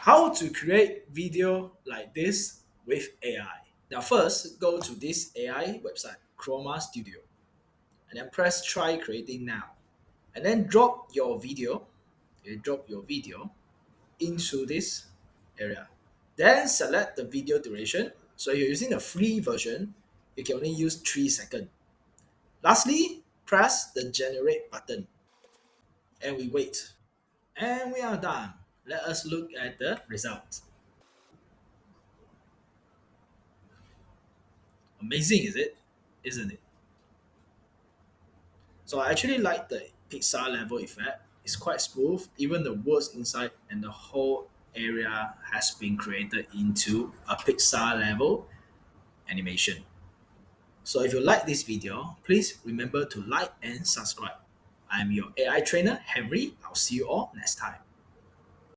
How to create video like this with AI. Now first, go to this AI website, Chroma Studio, and then press try creating now. And then drop your video, into this area. Then select the video duration. So if you're using the free version, you can only use 3 seconds. Lastly, press the generate button and we wait. And we are done. Let us look at the result. Amazing, is it? Isn't it? So I actually like the Pixar level effect. It's quite smooth. Even the words inside and the whole area has been created into a Pixar level animation. So if you like this video, please remember to like and subscribe. I'm your AI trainer, Henry. I'll see you all next time.